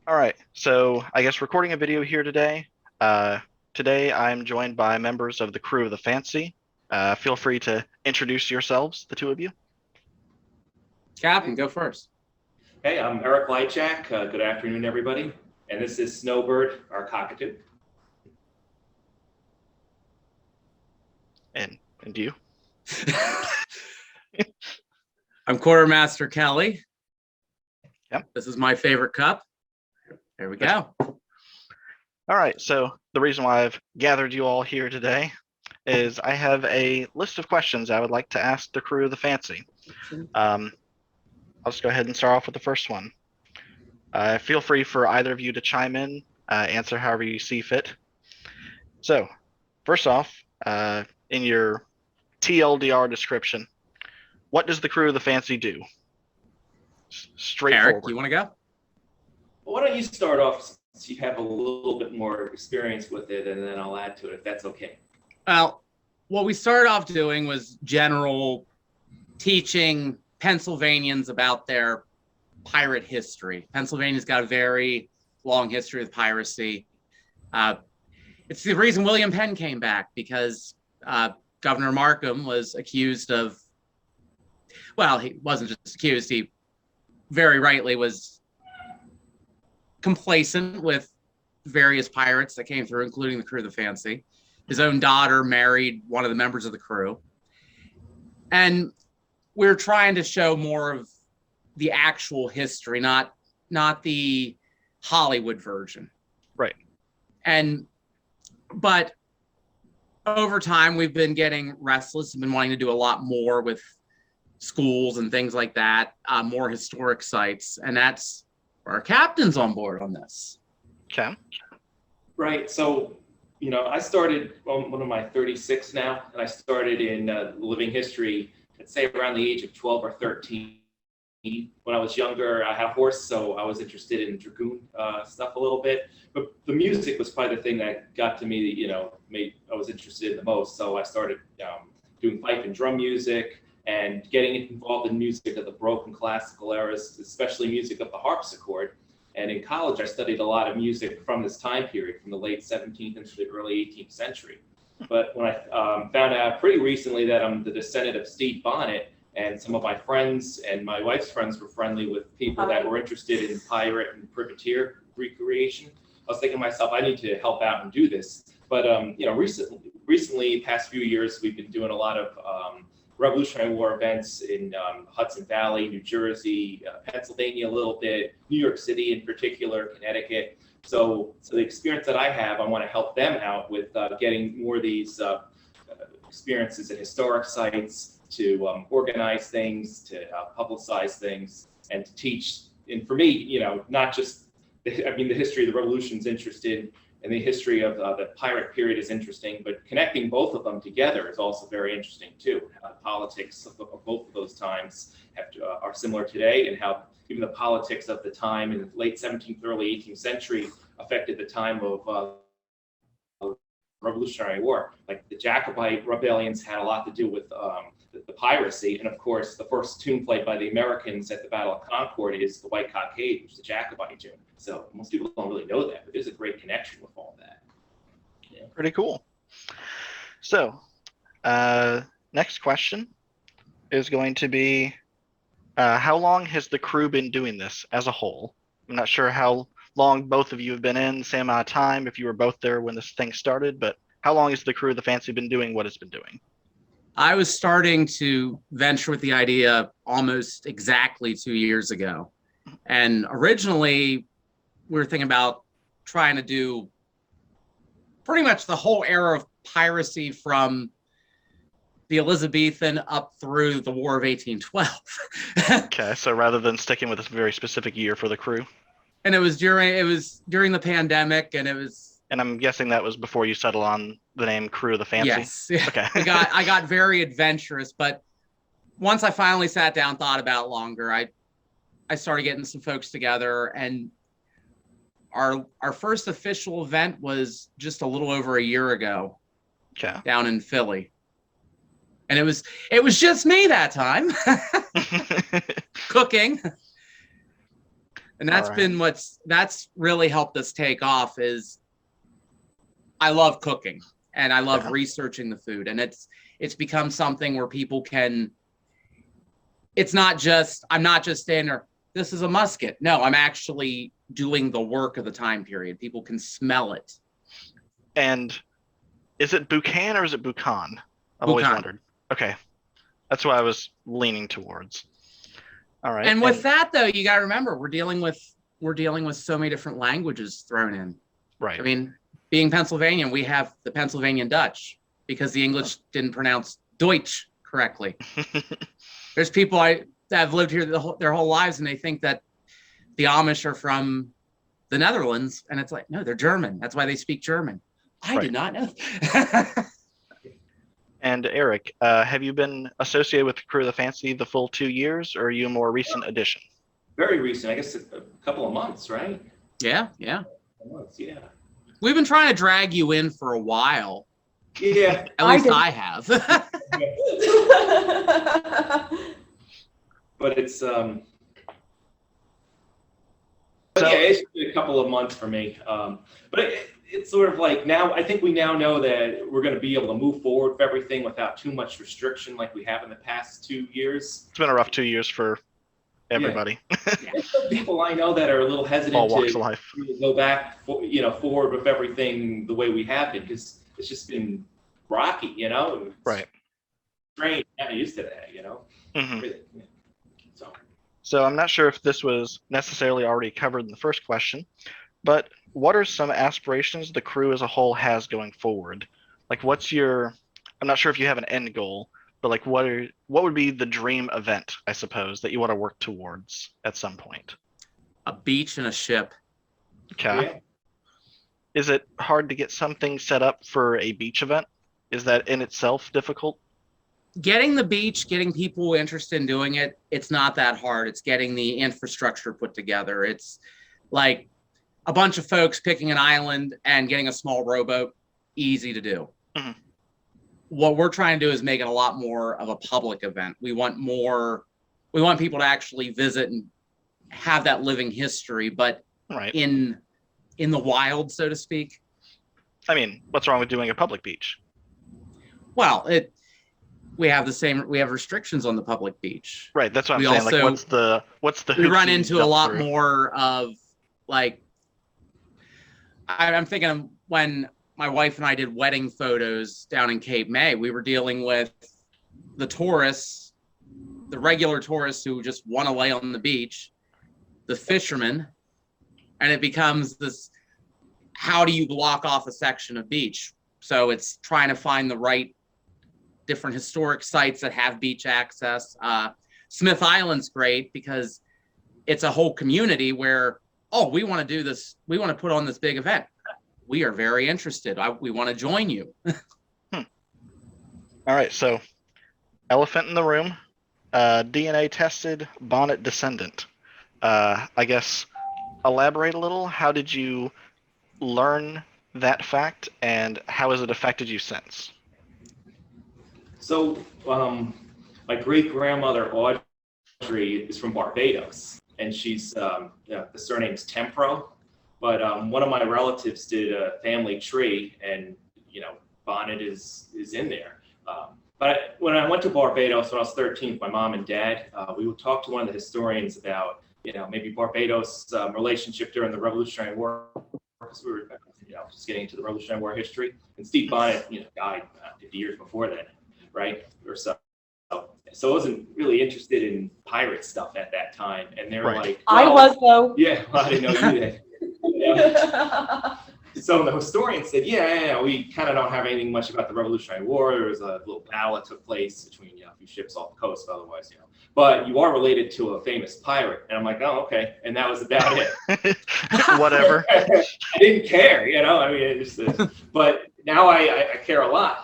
All right, so I guess recording a video here today. Today I'm joined by members of the Crew of the Fancy. Feel free to introduce yourselves, the two of you. Captain, go first. Hey, I'm Erik Lichack. Good afternoon, everybody. And this is Snowbird, our cockatoo. And you? I'm Quartermaster Kelly. Yep. This is my favorite cup. There we go. All right, so the reason why I've gathered you all here today is I have a list of questions I would like to ask the Crew of the Fancy. I'll just go ahead and start off with the first one. Feel free for either of you to chime in, answer however you see fit. So, first off, in your TLDR description, what does the Crew of the Fancy do? Straightforward. Erik, you want to go? Well, why don't you start off since you have a little bit more experience with it, and then I'll add to it if that's okay. Well, what we started off doing was general teaching Pennsylvanians about their pirate history. Pennsylvania's got a very long history with piracy. It's the reason William Penn came back, because Governor Markham was accused of, well, he wasn't just accused, he very rightly was complacent with various pirates that came through, including the Crew of the Fancy. His own daughter married one of the members of the crew. And we're trying to show more of the actual history, not the Hollywood version. Right. But over time, we've been getting restless and been wanting to do a lot more with schools and things like that, more historic sites. And that's where our captain's on board on this. Okay. Right. So, I started, what am I, 36 now? And I started in living history, I'd say around the age of 12 or 13. When I was younger, I had a horse, so I was interested in dragoon stuff a little bit. But the music was probably the thing that got to me, I was interested in the most. So I started doing pipe and drum music and getting involved in music of the Baroque and classical eras, especially music of the harpsichord. And in college, I studied a lot of music from this time period, from the late 17th into the early 18th century. But when I found out pretty recently that I'm the descendant of Stede Bonnet, and some of my friends and my wife's friends were friendly with people that were interested in pirate and privateer recreation, I was thinking to myself, I need to help out and do this. But recently, past few years, we've been doing a lot of Revolutionary War events in Hudson Valley, New Jersey, Pennsylvania a little bit, New York City in particular, Connecticut. So the experience that I have, I want to help them out with getting more of these experiences at historic sites, to organize things, to publicize things, and to teach. And for me, not just, the history of the Revolution is interesting, and the history of the pirate period is interesting, but connecting both of them together is also very interesting too. How the politics of both of those times are similar today, and how even the politics of the time in the late 17th, early 18th century affected the time of Revolutionary War. Like the Jacobite rebellions had a lot to do with the piracy, and of course the first tune played by the Americans at the Battle of Concord is the White Cockade, which is the Jacobite tune. So most people don't really know that, but there's a great connection with all that. Yeah. Pretty cool. So, next question is going to be, how long has the crew been doing this as a whole? I'm not sure how long both of you have been in, the same amount of time, if you were both there when this thing started, but how long has the Crew of the Fancy been doing what it's been doing? I was starting to venture with the idea almost exactly 2 years ago. And originally, we were thinking about trying to do pretty much the whole era of piracy from the Elizabethan up through the War of 1812. Okay, so rather than sticking with a very specific year for the crew. And it was during the pandemic, and it was. And I'm guessing that was before you settled on the name Crew of the Fancy. Yes. Okay. I got very adventurous, but once I finally sat down, thought about it longer, I started getting some folks together, and our first official event was just a little over a year ago. Okay. Down in Philly. And it was just me that time. Cooking. And that's been that's really helped us take off. Is I love cooking and I love researching the food, and it's become something where people can. It's not just I'm not just standing there. This is a musket. No, I'm actually doing the work of the time period. People can smell it. And is it Buchan or is it Buchan? I've always wondered. Okay, that's what I was leaning towards. All right. And with that, though, you got to remember we're dealing with so many different languages thrown in. Right. I mean, being Pennsylvanian, we have the Pennsylvanian Dutch because the English didn't pronounce Deutsch correctly. There's people that have lived here their whole lives, and they think that the Amish are from the Netherlands, and it's like, no, they're German. That's why they speak German. I did not know. And Erik, have you been associated with the Crew of the Fancy the full 2 years, or are you a more recent addition? Very recent, I guess a couple of months, right? Yeah. Months, yeah. We've been trying to drag you in for a while. Yeah. At least I have. But it's it's been a couple of months for me. But it's sort of like now, I think we now know that we're going to be able to move forward with everything without too much restriction like we have in the past 2 years. It's been a rough 2 years for everybody. Yeah. People I know that are a little hesitant All walks of life. to go back, forward with everything the way we have been, because it's just been rocky, Right. Strange, not used to that, Mm-hmm. Really. So I'm not sure if this was necessarily already covered in the first question, but what are some aspirations the crew as a whole has going forward? Like, I'm not sure if you have an end goal, but like what would be the dream event, I suppose, that you want to work towards at some point? A beach and a ship. Okay. Yeah. Is it hard to get something set up for a beach event? Is that in itself difficult? Getting the beach, getting people interested in doing it, it's not that hard. It's getting the infrastructure put together. It's like a bunch of folks picking an island and getting a small rowboat, easy to do. Mm-hmm. What we're trying to do is make it a lot more of a public event. We want people to actually visit and have that living history, but in the wild, so to speak. I mean, what's wrong with doing a public beach? Well, we have restrictions on the public beach. Right, that's what I'm saying. Also, like, what's the we run into a lot through? more of like. I'm thinking of when my wife and I did wedding photos down in Cape May. We were dealing with the tourists, the regular tourists who just want to lay on the beach, the fishermen, and it becomes this: how do you block off a section of beach? So it's trying to find the right different historic sites that have beach access. Smith Island's great because it's a whole community where, we want to do this. We want to put on this big event. We are very interested. We want to join you. All right. So elephant in the room, DNA tested Bonnet descendant. I guess elaborate a little. How did you learn that fact, and how has it affected you since? So my great grandmother Audrey is from Barbados, and she's the surname's Tempro. But one of my relatives did a family tree, and Bonnet is in there. But when I went to Barbados when I was 13 with my mom and dad, we would talk to one of the historians about maybe Barbados' relationship during the Revolutionary War, because we were just getting into the Revolutionary War history. And Stede Bonnet died 50 years before then, right, or so. So I wasn't really interested in pirate stuff at that time, and they were like, well, I was though. Yeah, well, I didn't know you did. So the historian said, we kind of don't have anything much about the Revolutionary War. There was a little battle that took place between a few ships off the coast, otherwise, but you are related to a famous pirate. And I'm like, oh, okay. And that was about it. Whatever. I didn't care, I mean, it just, but now I care a lot,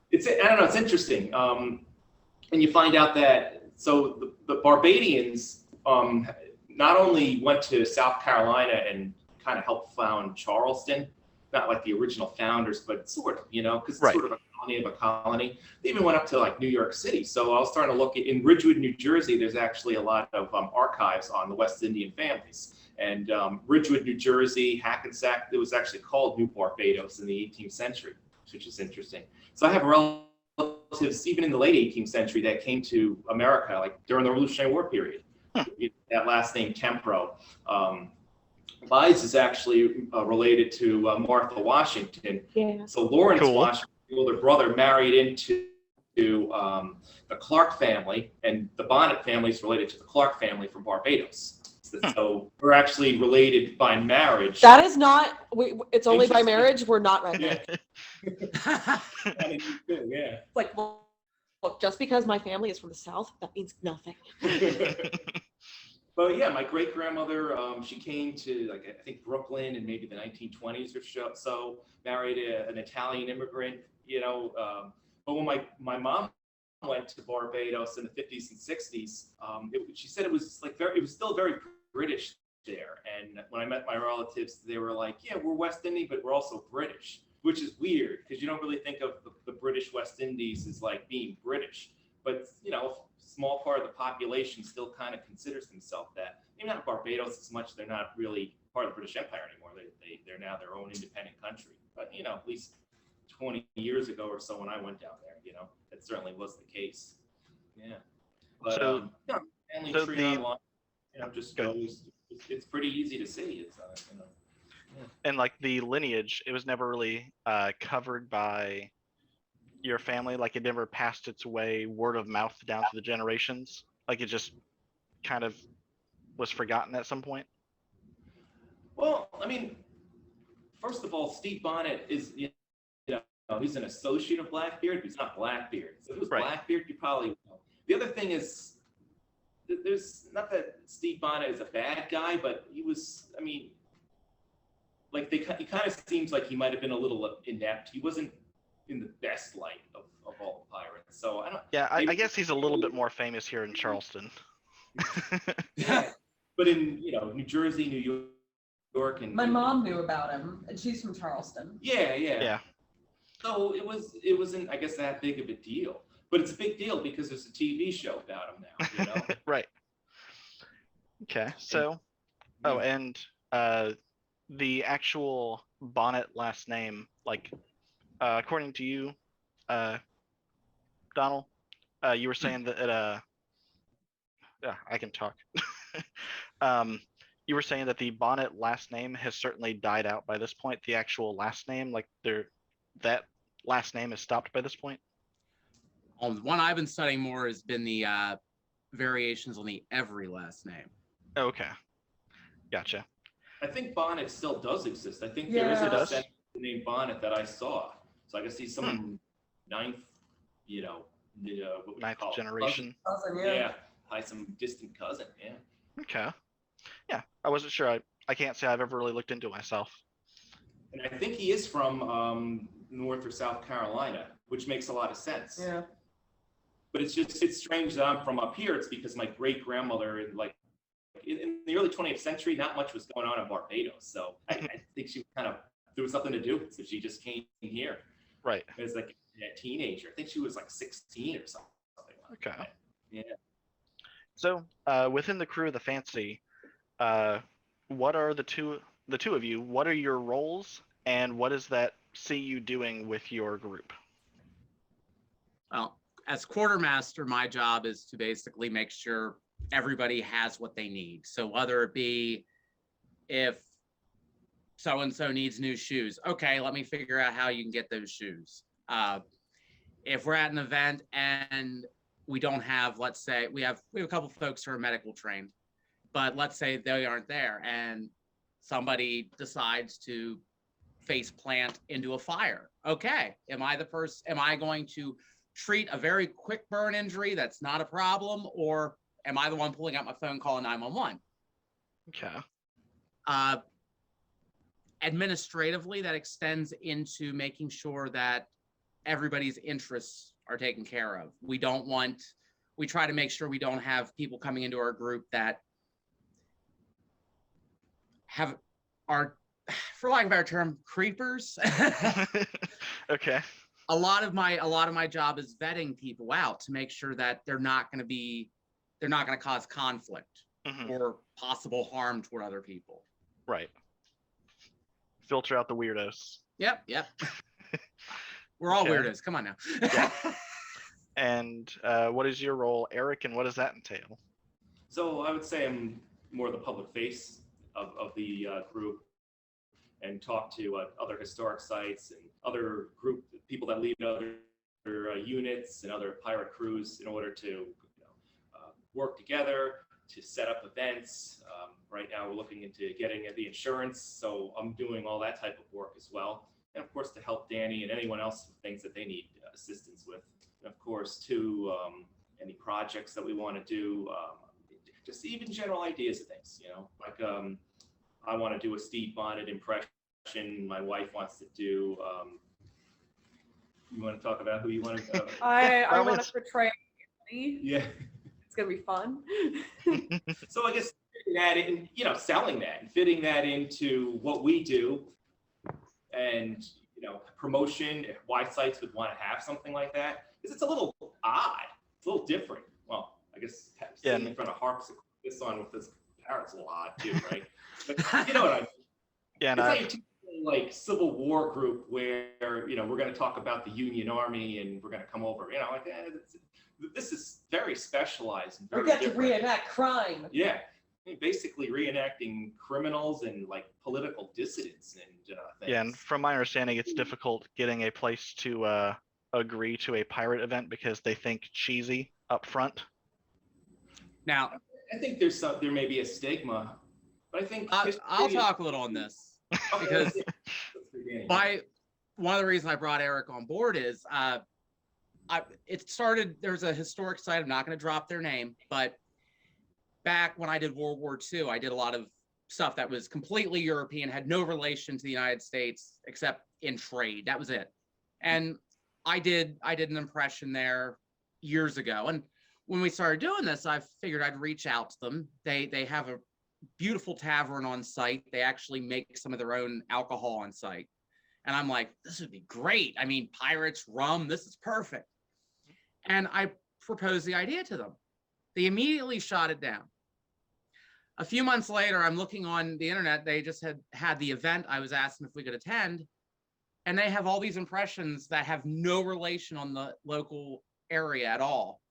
It's, I don't know, it's interesting. And you find out that, so the Barbadians not only went to South Carolina and kind of helped found Charleston, not like the original founders, but sort of, because it's Right. sort of a colony of a colony. They even went up to like New York City. So I was starting to look in Ridgewood, New Jersey. There's actually a lot of archives on the West Indian families. And Ridgewood, New Jersey, Hackensack, it was actually called New Barbados in the 18th century, which is interesting. So I have relatives, even in the late 18th century, that came to America, like during the Revolutionary War period. That last name, Tempro. Lies is actually related to Martha Washington. Yeah. So Lawrence Cool. Washington, the older brother, married into the Clark family, and the Bonnet family is related to the Clark family from Barbados. So we're actually related by marriage. That is not. It's only by marriage. We're not redneck. Yeah. Like, well, look, just because my family is from the South, that means nothing. But yeah, my great grandmother, she came to like I think Brooklyn in maybe the 1920s or so. Married an Italian immigrant, But when my mom went to Barbados in the 50s and 60s, she said it was like it was still very British there. And when I met my relatives, they were like, "Yeah, we're West Indian, but we're also British," which is weird because you don't really think of the British West Indies as like being British, but small part of the population still kind of considers themselves that. Maybe not Barbados as much. They're not really part of the British Empire anymore. They're now their own independent country. But at least 20 years ago or so when I went down there, that certainly was the case. Yeah. But So- family so tree the- online, just Good. goes. It's pretty easy to see. It's And like the lineage, it was never really covered by your family. Like it never passed its way word of mouth down to the generations. Like it just kind of was forgotten at some point. Well, I mean, first of all, Stede Bonnet is, he's an associate of Blackbeard, but he's not Blackbeard. So if it was Right. Blackbeard, you probably know. The other thing is, there's not that Stede Bonnet is a bad guy, but he was, like he kind of seems like he might have been a little inept. He wasn't in the best light of all the pirates. So I don't. Yeah, I guess he's a little bit more famous here in Charleston. Yeah. But in New Jersey, New York, and My mom knew about him, and she's from Charleston. Yeah. Yeah. So it wasn't, I guess, that big of a deal. But it's a big deal because there's a TV show about him now, Right. Okay. So, and the actual Bonnet last name, like according to you, Donald, you were saying that I can talk. You were saying that the Bonnet last name has certainly died out by this point. The actual last name, like that last name is stopped by this point. The one I've been studying more has been the variations on the every last name. Okay. Gotcha. I think Bonnet still does exist. I think there is a Yeah. descendant named Bonnet that I saw. So I guess he's someone ninth, what we Ninth call it, generation. Cousin, cousin. Yeah, by some distant cousin. Yeah. Okay. Yeah, I wasn't sure. I can't say I've ever really looked into it myself. And I think he is from North or South Carolina, which makes a lot of sense. Yeah. But it's strange that I'm from up here. It's because my great grandmother, in the early 20th century, not much was going on in Barbados. So I think she there was nothing to do. So she just came here. Right. As like a teenager. I think she was like 16 or something like Okay. that. Yeah. So, within the crew of the Fancy, what are the two of you? What are your roles, and what does that see you doing with your group? Well, as quartermaster, my job is to basically make sure everybody has what they need. So whether it be if so-and-so needs new shoes, okay, let me figure out how you can get those shoes. If we're at an event and we don't have, let's say, we have a couple folks who are medical trained, but let's say they aren't there and somebody decides to face plant into a fire. Okay, am I going to treat a very quick burn injury that's not a problem, or am I the one pulling out my phone calling 911? Okay. Administratively, that extends into making sure that everybody's interests are taken care of. We try to make sure we don't have people coming into our group that for lack of a better term, creepers. Okay. A lot of my job is vetting people out to make sure that they're not going to cause conflict or possible harm toward other people. Right. Filter out the weirdos. Yep. We're all Okay. weirdos. Come on now. Yeah. And what is your role, Eric, and what does that entail? So I would say I'm more the public face of the group, and talk to other historic sites and other people that lead other units and other pirate crews in order to work together to set up events. Right now we're looking into getting the insurance, so I'm doing all that type of work as well. And of course to help Danny and anyone else with things that they need assistance with. And of course to any projects that we want to do, just even general ideas of things, like I want to do a Stede Bonnet impression. My wife wants to do. You want to talk about who you want to? I want to portray Anthony. Yeah. It's gonna be fun. So I guess that in, selling that and fitting that into what we do, and promotion. Why sites would want to have something like that, because it's a little odd. It's a little different. Well, I guess sitting in front of harps this on with this parrot's a little odd too, right? But you know what I mean? Yeah, it's like a typical, Civil War group where we're going to talk about the Union Army and we're going to come over. This is very specialized and very We got different. to reenact crime. Yeah, basically reenacting criminals and political dissidents and things. Yeah, and from my understanding, it's difficult getting a place to agree to a pirate event because they think cheesy up front. Now, I think there may be a stigma, but I think I'll talk a little on this because one of the reasons I brought Eric on board is it started. There's a historic site. I'm not going to drop their name, but back when I did World War II, I did a lot of stuff that was completely European, had no relation to the United States except in trade. That was it. And I did an impression there years ago. And when we started doing this, I figured I'd reach out to them. They have a beautiful tavern on site. They actually make some of their own alcohol on site. And I'm like, this would be great. I mean, pirates, rum, this is perfect. And I proposed the idea to them. They immediately shot it down. A few months later, I'm looking on the internet. They just had the event. I was asking if we could attend. And they have all these impressions that have no relation on the local area at all.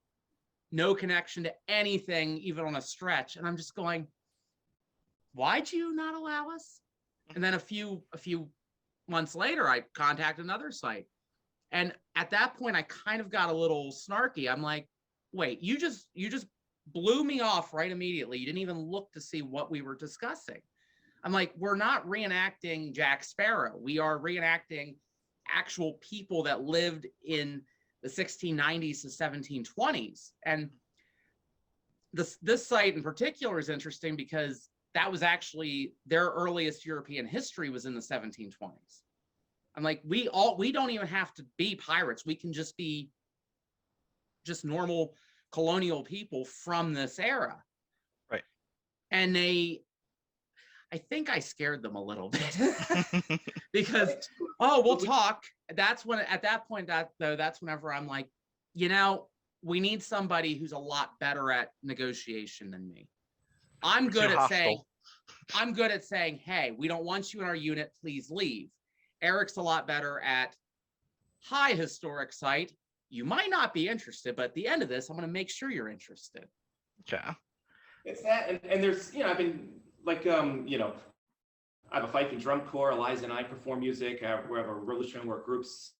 No connection to anything, even on a stretch. And I'm just going, why'd you not allow us? And then a few months later, I contacted another site. And at that point, I kind of got a little snarky. I'm like, wait, you just blew me off right immediately. You didn't even look to see what we were discussing. I'm like, we're not reenacting Jack Sparrow. We are reenacting actual people that lived in the 1690s to 1720s. And this site in particular is interesting because that was actually their earliest European history was in the 1720s. I'm like, we don't even have to be pirates. We can just be just normal colonial people from this era. Right. And I think I scared them a little bit because, we'll talk. That's when, at that point, that's whenever I'm like, we need somebody who's a lot better at negotiation than me. I'm good at saying, hey, we don't want you in our unit, please leave. Eric's a lot better at, hi, historic site. You might not be interested, but at the end of this, I'm going to make sure you're interested. Yeah. It's that, and there's, I've been like, I have a fife and drum corps. Eliza and I perform music. We have a Revolutionary War groups.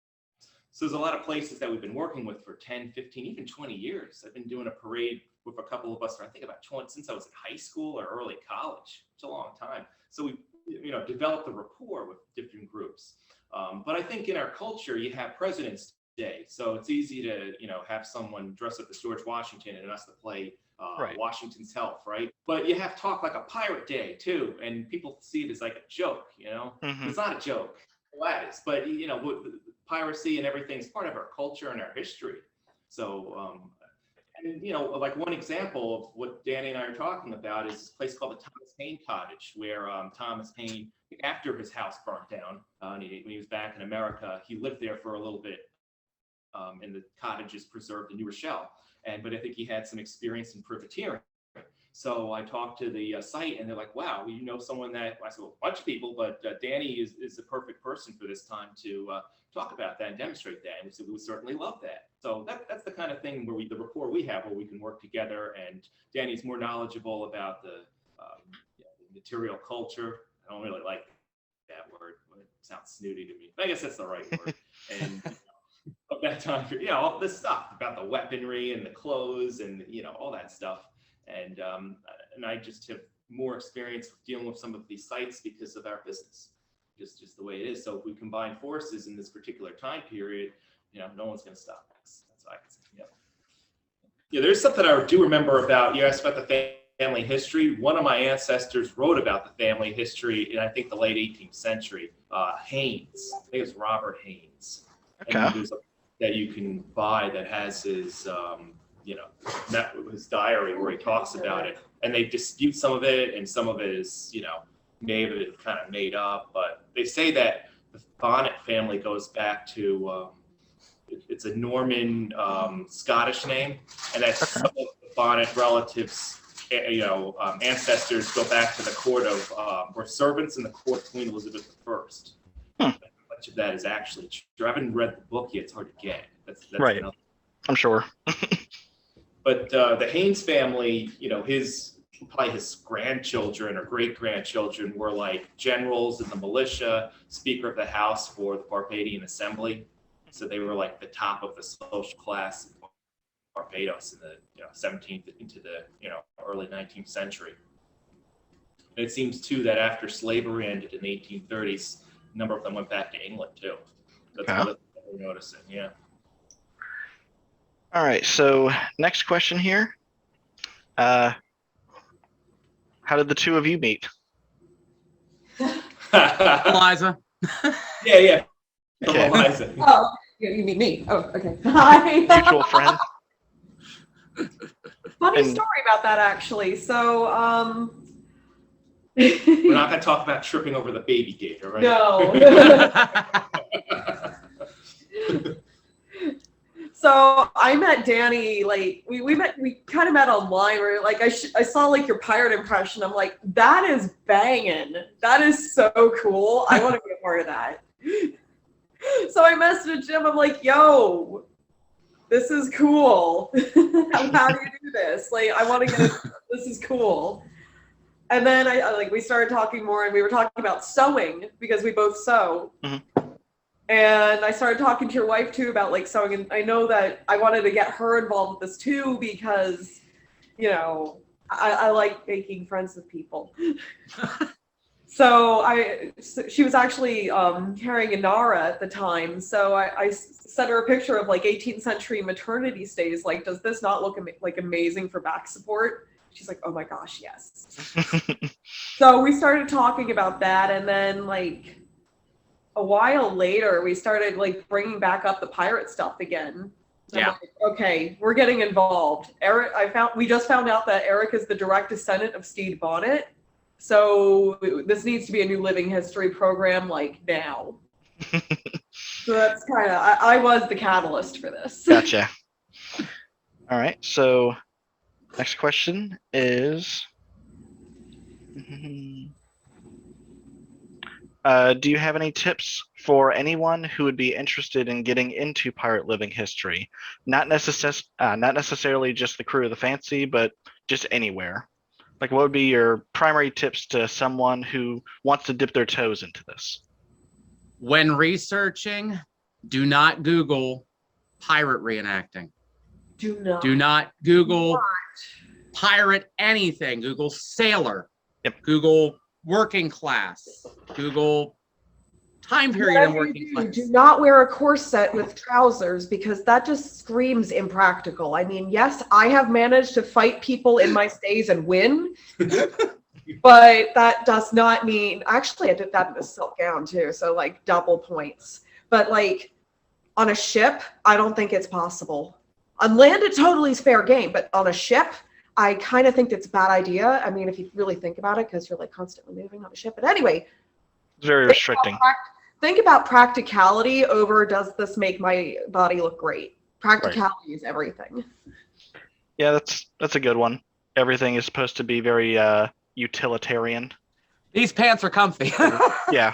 So there's a lot of places that we've been working with for 10, 15, even 20 years. I've been doing a parade with a couple of us for, I think, about 20, since I was in high school or early college. It's a long time. So we, developed a rapport with different groups. But I think in our culture, you have President's Day. So it's easy to, have someone dress up as George Washington and us to play Right. Washington's Health, right? But you have talk like a Pirate Day too, and people see it as like a joke, Mhm. It's not a joke. Well, that is, but piracy and everything is part of our culture and our history. So And, you know, like one example of what Danny and I are talking about is this place called the Thomas Hayne Cottage, where Thomas Hayne, after his house burnt down, when he was back in America, he lived there for a little bit. And the cottage is preserved in New Rochelle. But I think he had some experience in privateering. So I talked to the site, and they're like, wow, you know someone that, I said, well, a bunch of people, but Danny is the perfect person for this time to talk about that and demonstrate that. And we said, we would certainly love that. So that's the kind of thing where the rapport we have, where we can work together, and Danny's more knowledgeable about the material culture. I don't really like that word, but it sounds snooty to me. I guess that's the right word. And of that time, all this stuff about the weaponry and the clothes and, all that stuff. And I just have more experience with dealing with some of these sites because of our business, just the way it is. So if we combine forces in this particular time period, no one's going to stop us. That's what I can say. Yeah, there's something I do remember about, you asked about the family history. One of my ancestors wrote about the family history in, I think, the late 18th century. Haynes, I think it was Robert Haynes. Okay. And there's a that you can buy that has his, his diary where he talks about it. And they dispute some of it, and some of it is, may have been kind of made up. But they say that the Bonnet family goes back to, it's a Norman Scottish name, and that some of the Bonnet relatives, ancestors go back to the court of, were servants in the court of Queen Elizabeth I. Much of that is actually true. I haven't read the book yet. It's hard to get. That's right. Another. I'm sure. But the Haynes family, probably his grandchildren or great-grandchildren were like generals in the militia, Speaker of the House for the Barbadian Assembly. So they were like the top of the social class in Barbados in the 17th into the early 19th century. And it seems too that after slavery ended in the 1830s, a number of them went back to England too. That's another thing we're noticing. Yeah. All right. So next question here. How did the two of you meet? Eliza. Yeah. Okay. Eliza. Oh, you mean me? Oh, okay. Hi. Mutual friend. Funny And- story about that, actually. So, We're not going to talk about tripping over the baby gate, all right? No. So I met Danny, like we kind of met online where like I saw like your pirate impression. I'm like, that is banging. That is so cool. I want to be a part of that. So I messaged him. I'm like, yo, this is cool. How do you do this? Like, I want to get this is cool. And then we started talking more, and we were talking about sewing because we both sew. Mhm. And I started talking to your wife too about like sewing, and I know that I wanted to get her involved with this too because, I like making friends with people. So she was actually carrying a Nara at the time, so I sent her a picture of like 18th century maternity stays. Like, does this not look like amazing for back support? She's like, oh my gosh, yes. So we started talking about that, and then like a while later, we started like bringing back up the pirate stuff again. So Yeah. I'm like, okay, we're getting involved. We just found out that Erik is the direct descendant of Stede Bonnet. So this needs to be a new living history program like now. So that's kind of, I was the catalyst for this. Gotcha. All right. So next question is, do you have any tips for anyone who would be interested in getting into pirate living history? Not necessarily just the Crew of the Fancy, but just anywhere. Like, what would be your primary tips to someone who wants to dip their toes into this? When researching, do not Google pirate reenacting. Do not. Do not Google pirate anything. Google sailor. Yep. Google working class. Google time period in working class. Do not wear a corset with trousers because that just screams impractical. I mean, yes, I have managed to fight people in my stays and win, but that does not mean, actually I did that in a silk gown too, so like double points. But like on a ship, I don't think it's possible. On land, it totally is fair game, but on a ship, I kind of think it's a bad idea. I mean, if you really think about it, because you're like constantly moving on a ship. But anyway, It's very restricting. think about practicality over does this make my body look great? Practicality is everything. Yeah, that's a good one. Everything is supposed to be very utilitarian. These pants are comfy. Yeah.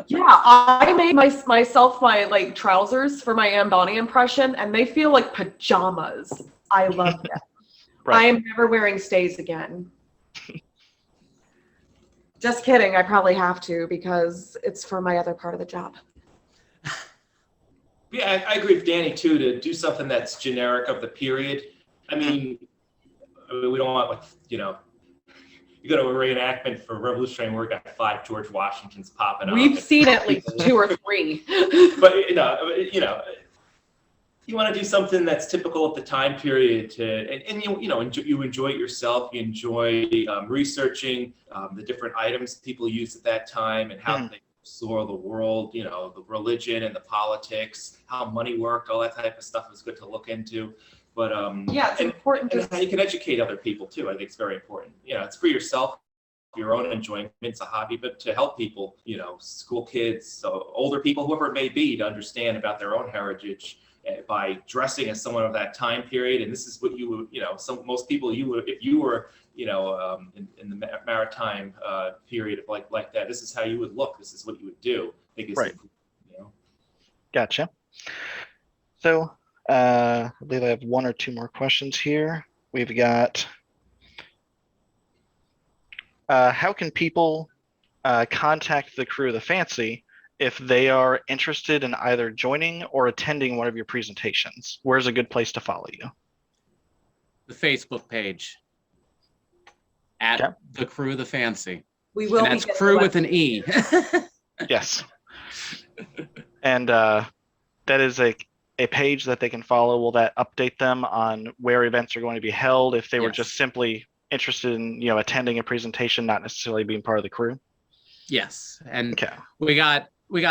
Yeah, I made myself my like trousers for my Bonnet impression, and they feel like pajamas. I love them. Right. I am never wearing stays again. Just kidding. I probably have to because it's for my other part of the job. Yeah, I agree with Danny too, to do something that's generic of the period. I mean, we don't want, like, you know, you go to a reenactment for Revolutionary War, got 5 George Washingtons popping up. We've seen at least 2 or 3. But you want to do something that's typical of the time period, and you enjoy it yourself. You enjoy researching the different items people used at that time and how they saw the world. You know, the religion and the politics, how money worked, all that type of stuff is good to look into. But yeah, it's important. And how you can educate other people too. I think it's very important. You know, it's for yourself, your own enjoyment. It's a hobby, but to help people, you know, school kids, so older people, whoever it may be, to understand about their own heritage by dressing as someone of that time period. And this is what you would, you know, most people, you would, if you were, you know, in the maritime period of like that, this is how you would look. This is what you would do. I think it's, right. You know. Gotcha. So I believe I have 1 or 2 more questions here. We've got, how can people contact the Crewe of the Fancy if they are interested in either joining or attending one of your presentations? Where's a good place to follow you? The Facebook page at the Crewe of the Fancy. We will. And that's Crewe with an E. Yes. And that is a page that they can follow. Will that update them on where events are going to be held if they were just simply interested in, you know, attending a presentation, not necessarily being part of the crew? Yes. And we got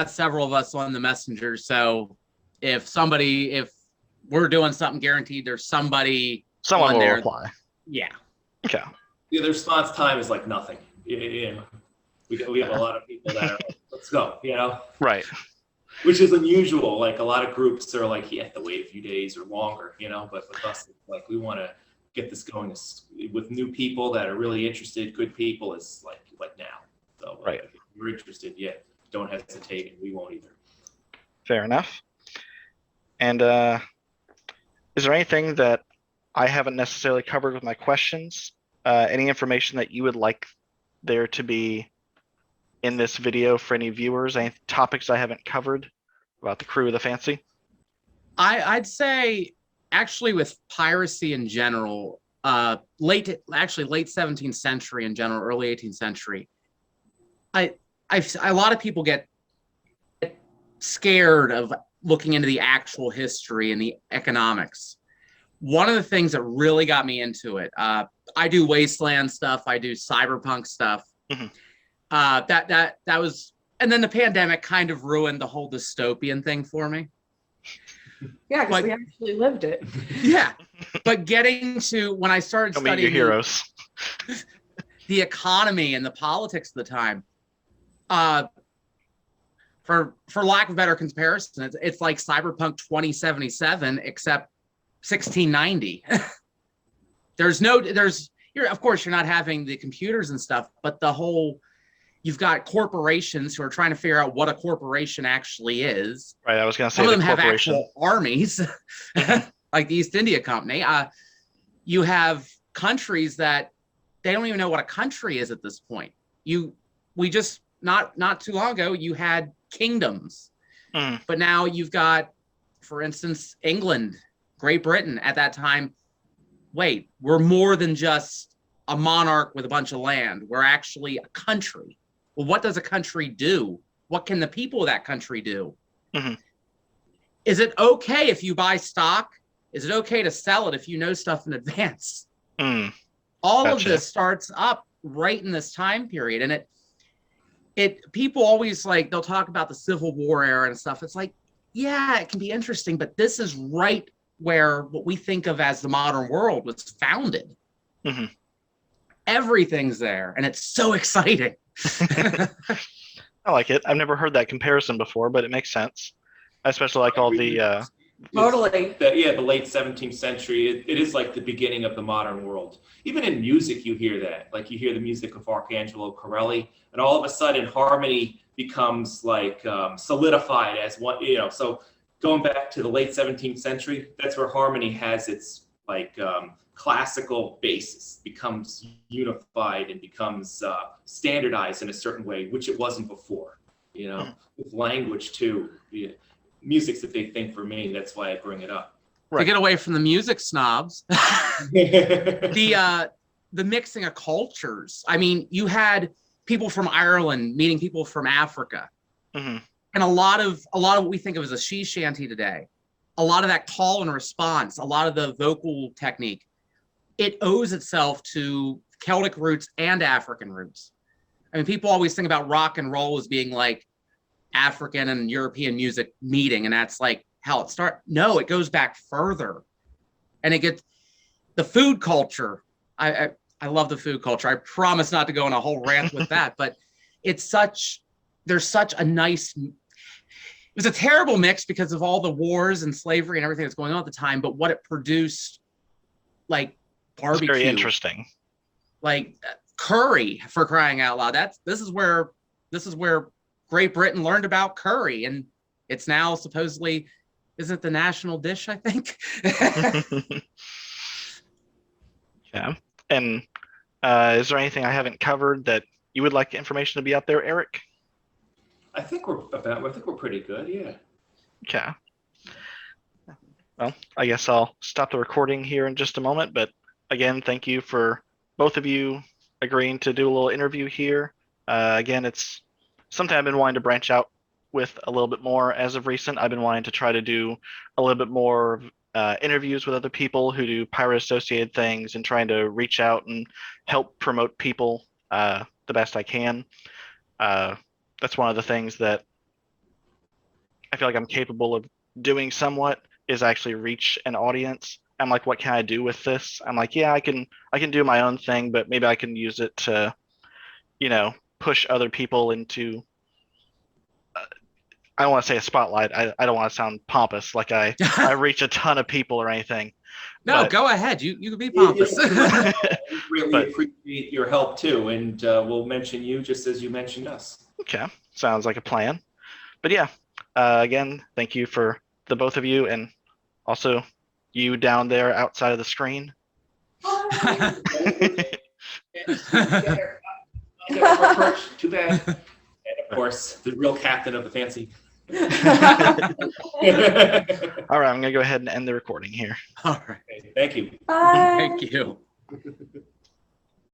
several of us on the messenger. So if we're doing something, guaranteed there's someone will there. Reply. Yeah. Okay. Yeah, the response time is like nothing. You know, we have a lot of people that are like, let's go, you know? Right. Which is unusual. Like a lot of groups are like, you have to wait a few days or longer, you know, but with us, like, we want to get this going with new people that are really interested. Good people is like now. So right. If you're interested, don't hesitate, and we won't either. Fair enough. And is there anything that I haven't necessarily covered with my questions? Any information that you would like there to be in this video for any viewers? Any topics I haven't covered about the Crewe of the Fancy? I'd say actually with piracy in general, late 17th century in general, early 18th century, a lot of people get scared of looking into the actual history and the economics. One of the things that really got me into it, I do wasteland stuff, I do cyberpunk stuff. Mm-hmm. That was, and then the pandemic kind of ruined the whole dystopian thing for me. Yeah, because we actually lived it. Yeah, but getting to when I started studying your heroes, the economy and the politics of the time, for lack of better comparison, it's like Cyberpunk 2077 except 1690. Of course you're not having the computers and stuff, but you've got corporations who are trying to figure out what a corporation actually is. Right. I was going to say some of them have actual armies, like the East India Company. You have countries that they don't even know what a country is at this point. We just not too long ago you had kingdoms, but now you've got, for instance, England, Great Britain at that time. Wait, we're more than just a monarch with a bunch of land. We're actually a country. Well, what does a country do? What can the people of that country do? Mm-hmm. Is it okay if you buy stock? Is it okay to sell it if you know stuff in advance? All of this starts up right in this time period. And people always they'll talk about the Civil War era and stuff. It's like, yeah, it can be interesting, but this is right where what we think of as the modern world was founded. Mhm. Everything's there, and it's so exciting. I like it. I've never heard that comparison before, but it makes sense. I especially like all the Totally. The late 17th century, it is like the beginning of the modern world. Even in music, you hear that. Like you hear the music of Arcangelo Corelli, and all of a sudden harmony becomes like solidified as one, so going back to the late 17th century, that's where harmony has its like classical basis, becomes unified and becomes standardized in a certain way, which it wasn't before, with language too. Music's a big thing for me. That's why I bring it up. Right. To get away from the music snobs, the mixing of cultures. I mean, you had people from Ireland meeting people from Africa, Mm-hmm. and a lot of what we think of as a she shanty today, a lot of that call and response, a lot of the vocal technique, it owes itself to Celtic roots and African roots. I mean, people always think about rock and roll as being like African and European music meeting, and that's like how it started. No, it goes back further, and it gets the food culture. I love the food culture. I promise not to go on a whole rant with that, but there's such a nice. It was a terrible mix because of all the wars and slavery and everything that's going on at the time, but what it produced, like barbecue, very interesting, like curry, for crying out loud. This is where Great Britain learned about curry, and it's now supposedly, isn't the national dish, I think. Yeah. And is there anything I haven't covered that you would like information to be out there, Eric? I think we're pretty good. Yeah. Okay. Well, I guess I'll stop the recording here in just a moment. But again, thank you for both of you agreeing to do a little interview here. Again, it's something I've been wanting to branch out with a little bit more as of recent. I've been wanting to try to do a little bit more interviews with other people who do pirate associated things and trying to reach out and help promote people the best I can. That's one of the things that I feel like I'm capable of doing somewhat, is actually reach an audience. I'm like, what can I do with this? I'm like, yeah, I can do my own thing, but maybe I can use it to, push other people into, I don't want to say a spotlight. I don't want to sound pompous, like I reach a ton of people or anything. No, but, go ahead. You can be pompous. We really appreciate your help too, and we'll mention you just as you mentioned us. Okay, sounds like a plan. But yeah, again, thank you for the both of you, and also you down there outside of the screen. Too bad. And of course, the real captain of the fancy. All right, I'm gonna go ahead and end the recording here. All right. Thank you. Bye. Thank you.